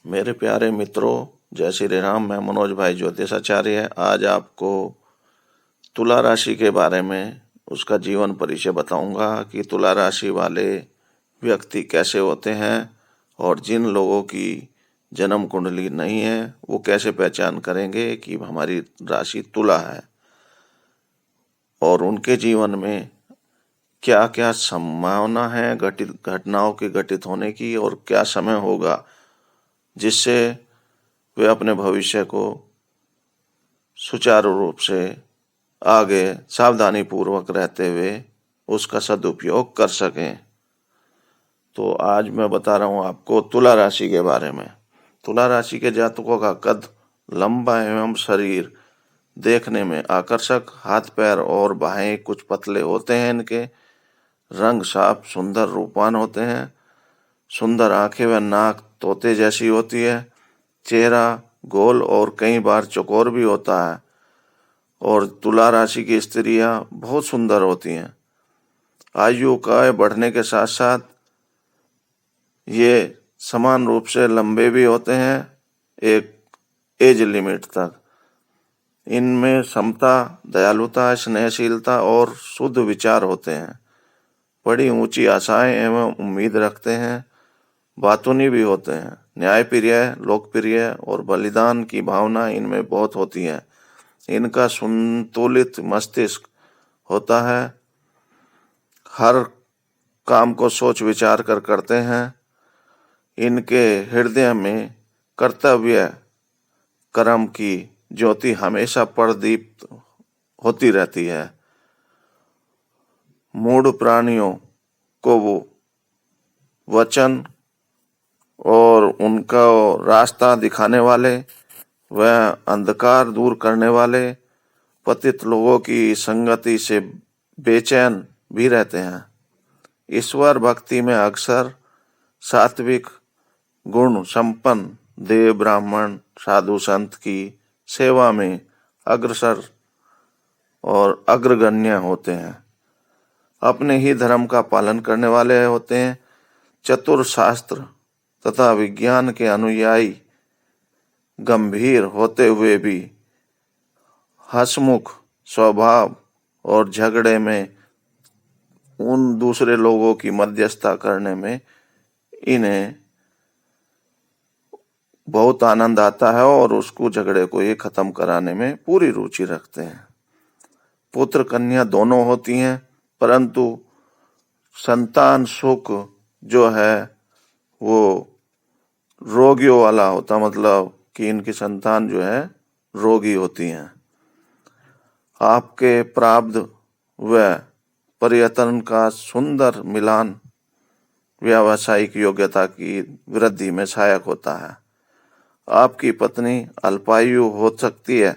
मेरे प्यारे मित्रों, जय श्री राम। मैं मनोज भाई ज्योतिषाचार्य आज आपको तुला राशि के बारे में उसका जीवन परिचय बताऊंगा कि तुला राशि वाले व्यक्ति कैसे होते हैं और जिन लोगों की जन्म कुंडली नहीं है वो कैसे पहचान करेंगे कि हमारी राशि तुला है और उनके जीवन में क्या क्या संभावना है घटित घटनाओं के घटित होने की और क्या समय होगा जिससे वे अपने भविष्य को सुचारू रूप से आगे सावधानी पूर्वक रहते हुए उसका सदुपयोग कर सकें। तो आज मैं बता रहा हूँ आपको तुला राशि के बारे में। तुला राशि के जातकों का कद लंबा एवं शरीर देखने में आकर्षक, हाथ पैर और बाहें कुछ पतले होते हैं। इनके रंग साफ, सुंदर, रूपवान होते हैं। सुंदर आंखें व नाक तोते जैसी होती है। चेहरा गोल और कई बार चौकोर भी होता है और तुला राशि की स्त्रियां बहुत सुंदर होती हैं। आयु का बढ़ने के साथ साथ ये समान रूप से लंबे भी होते हैं एक एज लिमिट तक। इनमें समता, दयालुता, स्नेहशीलता और शुद्ध विचार होते हैं। बड़ी ऊंची आशाएं एवं उम्मीद रखते हैं। बातूनी भी होते हैं। न्यायप्रिय, लोकप्रिय और बलिदान की भावना इनमें बहुत होती है। इनका संतुलित मस्तिष्क होता है। हर काम को सोच विचार कर करते हैं। इनके हृदय में कर्तव्य कर्म की ज्योति हमेशा प्रदीप्त होती रहती है। मूढ़ प्राणियों को वो वचन और उनका रास्ता दिखाने वाले, वह अंधकार दूर करने वाले, पतित लोगों की संगति से बेचैन भी रहते हैं। ईश्वर भक्ति में अक्सर सात्विक गुण संपन्न देव, ब्राह्मण, साधु संत की सेवा में अग्रसर और अग्रगण्य होते हैं। अपने ही धर्म का पालन करने वाले होते हैं। चतुर, शास्त्र तथा विज्ञान के अनुयायी गंभीर होते हुए भी हंसमुख स्वभाव और झगड़े में उन दूसरे लोगों की मध्यस्थता करने में इन्हें बहुत आनंद आता है और उसको झगड़े को ये खत्म कराने में पूरी रुचि रखते हैं। पुत्र कन्या दोनों होती हैं, परंतु संतान सुख जो है वो रोगियों वाला होता, मतलब कि इनकी संतान जो है रोगी होती हैं। आपके प्रारब्ध व प्रयत्न का सुंदर मिलान व्यावसायिक योग्यता की वृद्धि में सहायक होता है। आपकी पत्नी अल्पायु हो सकती है,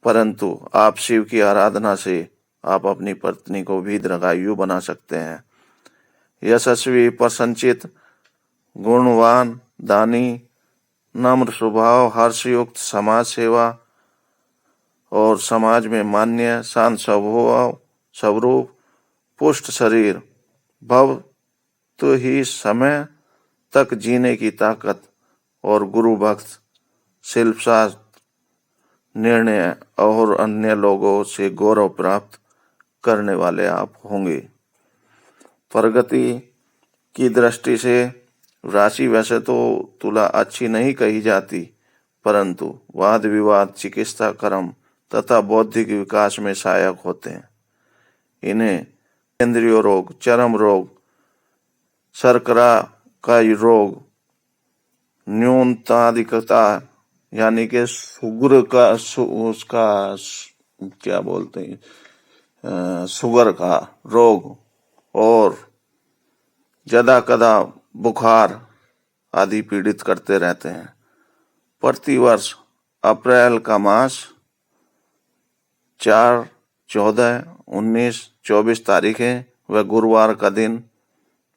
परंतु आप शिव की आराधना से आप अपनी पत्नी को भी दीर्घायु बना सकते हैं। यशस्वी, प्रसन्नचित, गुणवान, दानी, नम्र स्वभाव, हर्षयुक्त, समाज सेवा और समाज में मान्य, शांत स्वभाव, स्वरूप, पुष्ट शरीर, भव तो ही समय तक जीने की ताकत और गुरु भक्त, शिल्पशास्त्र, निर्णय और अन्य लोगों से गौरव प्राप्त करने वाले आप होंगे। प्रगति की दृष्टि से राशि वैसे तो तुला अच्छी नहीं कही जाती, परंतु वाद विवाद, चिकित्सा, कर्म तथा बौद्धिक विकास में सहायक होते हैं। इन्हें इंद्रिय रोग, चर्म रोग, शर्करा का रोग, न्यूनताधिकता यानी कि शुगर का उसका क्या बोलते हैं, शुगर का रोग और ज्यादा कदा बुखार आदि पीड़ित करते रहते हैं। प्रतिवर्ष अप्रैल का मास 4, 14, 19, 24 तारीखें व गुरुवार का दिन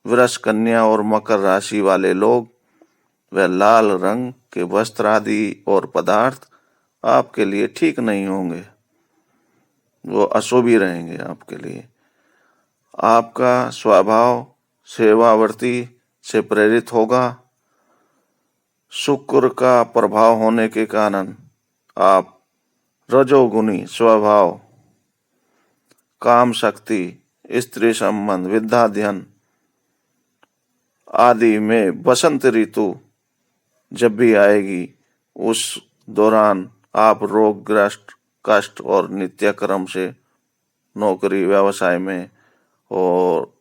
वृष, कन्या और मकर राशि वाले लोग व लाल रंग के वस्त्र आदि और पदार्थ आपके लिए ठीक नहीं होंगे, वो अशुभ ही रहेंगे आपके लिए। आपका स्वभाव सेवावर्ती से प्रेरित होगा। शुक्र का प्रभाव होने के कारण आप रजोगुणी स्वभाव, काम शक्ति, स्त्री संबंध, विद्याध्ययन आदि में बसंत ऋतु जब भी आएगी उस दौरान आप रोगग्रस्त, कष्ट और नित्यक्रम से नौकरी व्यवसाय में और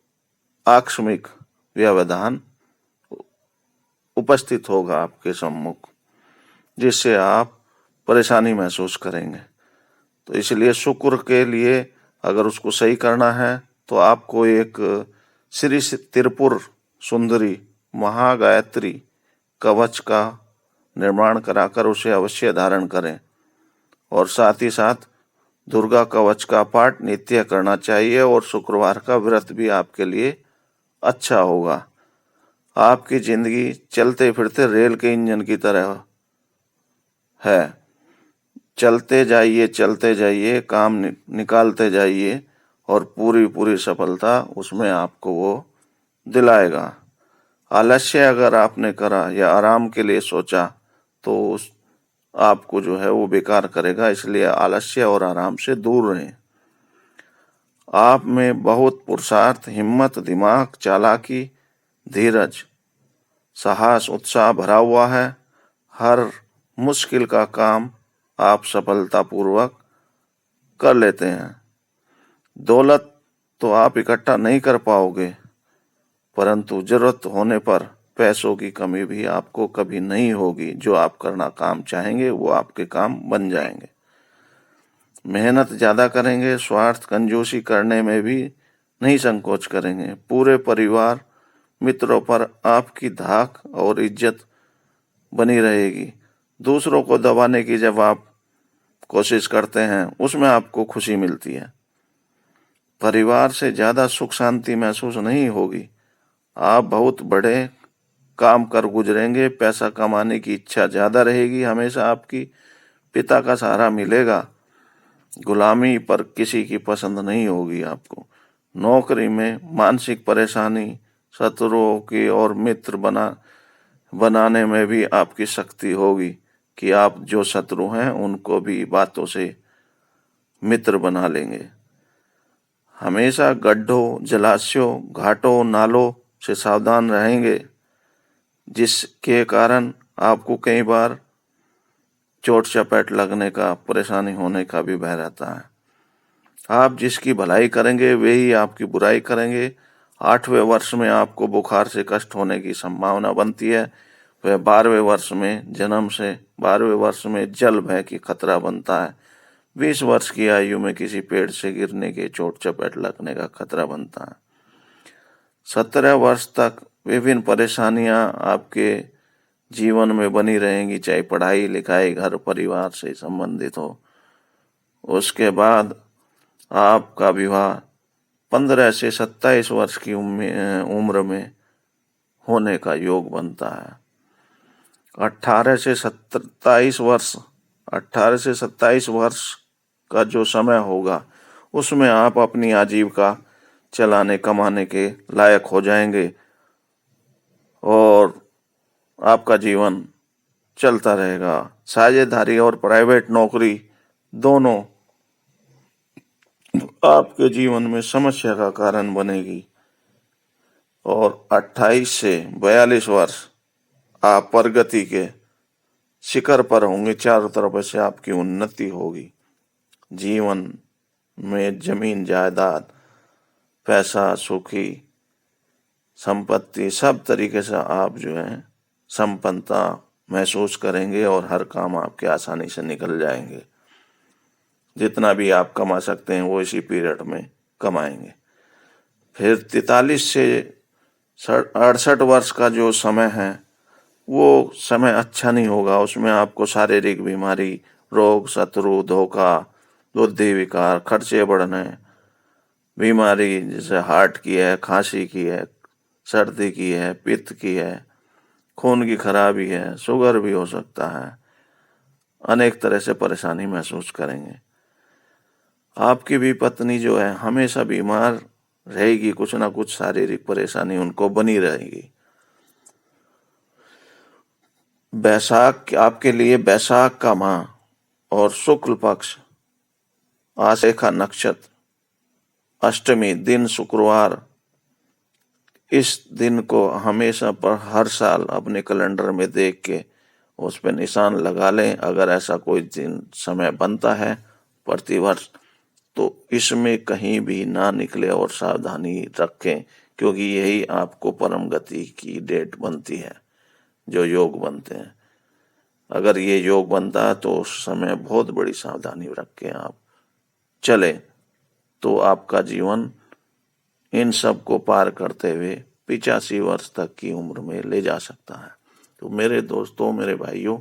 आकस्मिक व्यवधान उपस्थित होगा आपके सम्मुख, जिससे आप परेशानी महसूस करेंगे। तो इसलिए शुक्र के लिए अगर उसको सही करना है तो आपको एक श्री त्रिपुर सुंदरी महागायत्री कवच का निर्माण कराकर उसे अवश्य धारण करें और साथ ही साथ दुर्गा कवच का पाठ नित्य करना चाहिए और शुक्रवार का व्रत भी आपके लिए अच्छा होगा। आपकी जिंदगी चलते फिरते रेल के इंजन की तरह है, चलते जाइए, काम निकालते जाइए और पूरी सफलता उसमें आपको वो दिलाएगा। आलस्य अगर आपने करा या आराम के लिए सोचा तो उस आपको जो है वो बेकार करेगा, इसलिए आलस्य और आराम से दूर रहें। आप में बहुत पुरुषार्थ, हिम्मत, दिमाग, चालाकी, धीरज, साहस, उत्साह भरा हुआ है। हर मुश्किल का काम आप सफलतापूर्वक कर लेते हैं। दौलत तो आप इकट्ठा नहीं कर पाओगे, परंतु जरूरत होने पर पैसों की कमी भी आपको कभी नहीं होगी। जो आप करना काम चाहेंगे वो आपके काम बन जाएंगे। मेहनत ज्यादा करेंगे, स्वार्थ कंजूसी करने में भी नहीं संकोच करेंगे। पूरे परिवार मित्रों पर आपकी धाक और इज्जत बनी रहेगी। दूसरों को दबाने की जब आप कोशिश करते हैं उसमें आपको खुशी मिलती है। परिवार से ज्यादा सुख शांति महसूस नहीं होगी। आप बहुत बड़े काम कर गुजरेंगे। पैसा कमाने की इच्छा ज्यादा रहेगी हमेशा आपकी। पिता का सहारा मिलेगा। गुलामी पर किसी की पसंद नहीं होगी आपको। नौकरी में मानसिक परेशानी, शत्रुओं की और मित्र बनाने में भी आपकी शक्ति होगी कि आप जो शत्रु हैं उनको भी बातों से मित्र बना लेंगे। हमेशा गड्ढों, जलाशयों, घाटों, नालों से सावधान रहेंगे, जिसके कारण आपको कई बार चोट चपेट लगने का, परेशानी होने का भी भय रहता है। आप जिसकी भलाई करेंगे वे ही आपकी बुराई करेंगे। 8वें वर्ष में आपको बुखार से कष्ट होने की संभावना बनती है। वह 12वें वर्ष में जन्म से 12वें वर्ष में जल भय की खतरा बनता है। 20 वर्ष की आयु में किसी पेड़ से गिरने के, चोट चपेट लगने का खतरा बनता है। 17 वर्ष तक विभिन्न परेशानियां आपके जीवन में बनी रहेंगी, चाहे पढ़ाई लिखाई, घर परिवार से संबंधित हो। उसके बाद आपका विवाह 15 से 27 वर्ष की उम्र में होने का योग बनता है। 18 से 27 वर्ष का जो समय होगा उसमें आप अपनी आजीविका चलाने कमाने के लायक हो जाएंगे और आपका जीवन चलता रहेगा। साझेदारी और प्राइवेट नौकरी दोनों आपके जीवन में समस्या का कारण बनेगी और 28 से 42 वर्ष आप प्रगति के शिखर पर होंगे। चारों तरफ से आपकी उन्नति होगी। जीवन में जमीन जायदाद, पैसा, सुखी संपत्ति, सब तरीके से आप जो है संपन्नता महसूस करेंगे और हर काम आपके आसानी से निकल जाएंगे। जितना भी आप कमा सकते हैं वो इसी पीरियड में कमाएंगे। फिर 43 से 68 वर्ष का जो समय है वो समय अच्छा नहीं होगा। उसमें आपको शारीरिक बीमारी, रोग, शत्रु, धोखा, बुद्धि विकार, खर्चे बढ़ने, बीमारी जैसे हार्ट की है, खांसी की है, सर्दी की है, पित्त की है, खून की खराबी है, शुगर भी हो सकता है। अनेक तरह से परेशानी महसूस करेंगे। आपकी भी पत्नी जो है हमेशा बीमार रहेगी, कुछ ना कुछ शारीरिक परेशानी उनको बनी रहेगी। बैसाख आपके लिए बैसाख का माह और शुक्ल पक्ष आशेखा नक्षत्र अष्टमी दिन शुक्रवार, इस दिन को हमेशा पर हर साल अपने कैलेंडर में देख के उस पर निशान लगा लें। अगर ऐसा कोई दिन समय बनता है प्रतिवर्ष तो इसमें कहीं भी ना निकले और सावधानी रखें, क्योंकि यही आपको परम गति की डेट बनती है, जो योग बनते हैं। अगर ये योग बनता है तो उस समय बहुत बड़ी सावधानी रख के आप चले तो आपका जीवन इन सब को पार करते हुए 85 वर्ष तक की उम्र में ले जा सकता है। तो मेरे दोस्तों, मेरे भाइयों,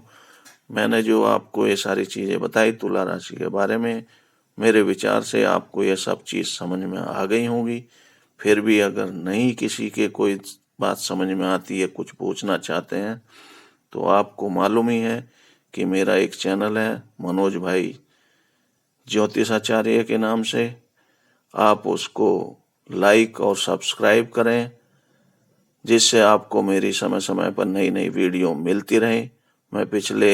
मैंने जो आपको ये सारी चीजें बताई तुला राशि के बारे में, मेरे विचार से आपको ये सब चीज समझ में आ गई होंगी। फिर भी अगर नहीं किसी के कोई बात समझ में आती है, कुछ पूछना चाहते हैं, तो आपको मालूम ही है कि मेरा एक चैनल है मनोज भाई ज्योतिषाचार्य के नाम से। आप उसको लाइक और सब्सक्राइब करें, जिससे आपको मेरी समय समय पर नई नई वीडियो मिलती रहे। मैं पिछले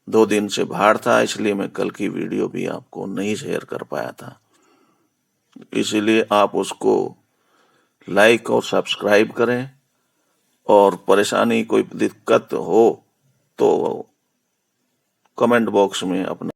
2 दिन से बाहर था, इसलिए मैं कल की वीडियो भी आपको नहीं शेयर कर पाया था। इसलिए आप उसको लाइक और सब्सक्राइब करें, और परेशानी कोई दिक्कत हो तो कमेंट बॉक्स में अपना